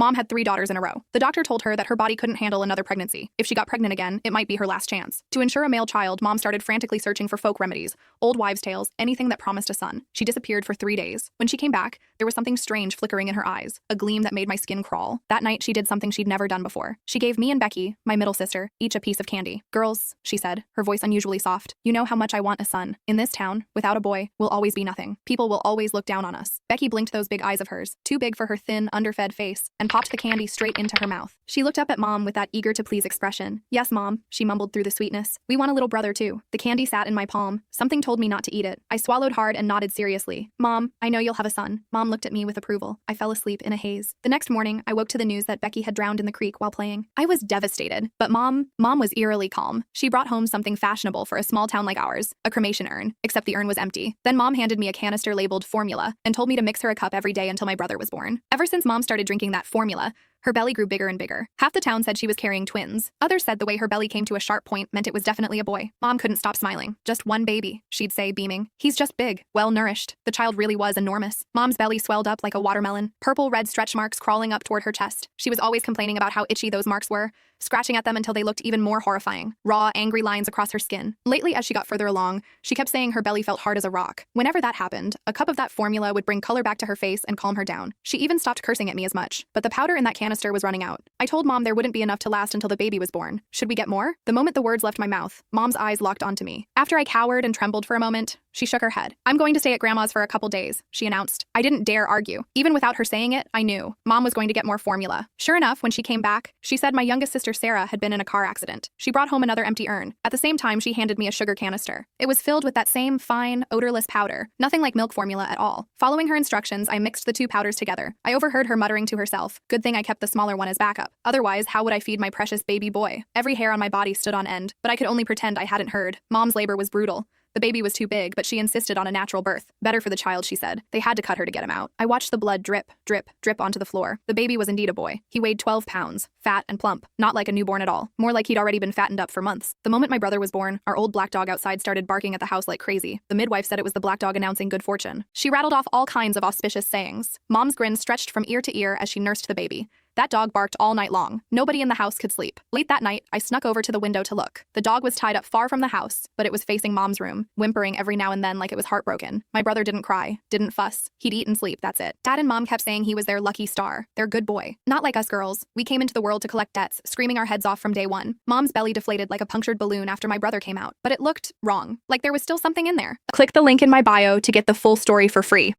Mom had 3 daughters in a row. The doctor told her that her body couldn't handle another pregnancy. If she got pregnant again, it might be her last chance. To ensure a male child, Mom started frantically searching for folk remedies, old wives' tales, anything that promised a son. She disappeared for 3 days. When she came back, there was something strange flickering in her eyes, a gleam that made my skin crawl. That night, she did something she'd never done before. She gave me and Becky, my middle sister, each a piece of candy. Girls, she said, her voice unusually soft, you know how much I want a son. In this town, without a boy, we'll always be nothing. People will always look down on us. Becky blinked those big eyes of hers, too big for her thin, underfed face, and popped the candy straight into her mouth. She looked up at Mom with that eager-to-please expression. Yes, Mom, she mumbled through the sweetness. We want a little brother, too. The candy sat in my palm. Something told me not to eat it. I swallowed hard and nodded seriously. Mom, I know you'll have a son. Mom looked at me with approval. I fell asleep in a haze. The next morning, I woke to the news that Becky had drowned in the creek while playing. I was devastated, but Mom was eerily calm. She brought home something fashionable for a small town like ours, a cremation urn, except the urn was empty. Then Mom handed me a canister labeled formula and told me to mix her a cup every day until my brother was born. Ever since Mom started drinking that formula, her belly grew bigger and bigger. Half the town said she was carrying twins. Others said the way her belly came to a sharp point meant it was definitely a boy. Mom couldn't stop smiling. Just one baby, she'd say, beaming. He's just big, well-nourished. The child really was enormous. Mom's belly swelled up like a watermelon, purple-red stretch marks crawling up toward her chest. She was always complaining about how itchy those marks were, scratching at them until they looked even more horrifying. Raw, angry lines across her skin. Lately, as she got further along, she kept saying her belly felt hard as a rock. Whenever that happened, a cup of that formula would bring color back to her face and calm her down. She even stopped cursing at me as much. But the powder in that canister was running out. I told Mom there wouldn't be enough to last until the baby was born. Should we get more? The moment the words left my mouth, Mom's eyes locked onto me. After I cowered and trembled for a moment, she shook her head. I'm going to stay at Grandma's for a couple days, she announced. I didn't dare argue. Even without her saying it, I knew. Mom was going to get more formula. Sure enough, when she came back, she said my youngest sister Sarah had been in a car accident. She brought home another empty urn. At the same time, she handed me a sugar canister. It was filled with that same fine, odorless powder. Nothing like milk formula at all. Following her instructions, I mixed the two powders together. I overheard her muttering to herself, good thing I kept the smaller one as backup. Otherwise, how would I feed my precious baby boy? Every hair on my body stood on end, but I could only pretend I hadn't heard. Mom's labor was brutal. The baby was too big, but she insisted on a natural birth. Better for the child, she said. They had to cut her to get him out. I watched the blood drip, drip, drip onto the floor. The baby was indeed a boy. He weighed 12 pounds, fat and plump, not like a newborn at all. More like he'd already been fattened up for months. The moment my brother was born, our old black dog outside started barking at the house like crazy. The midwife said it was the black dog announcing good fortune. She rattled off all kinds of auspicious sayings. Mom's grin stretched from ear to ear as she nursed the baby. That dog barked all night long. Nobody in the house could sleep. Late that night, I snuck over to the window to look. The dog was tied up far from the house, but it was facing Mom's room, whimpering every now and then like it was heartbroken. My brother didn't cry, didn't fuss. He'd eat and sleep, that's it. Dad and Mom kept saying he was their lucky star, their good boy. Not like us girls. We came into the world to collect debts, screaming our heads off from day one. Mom's belly deflated like a punctured balloon after my brother came out, but it looked wrong, like there was still something in there. Click the link in my bio to get the full story for free.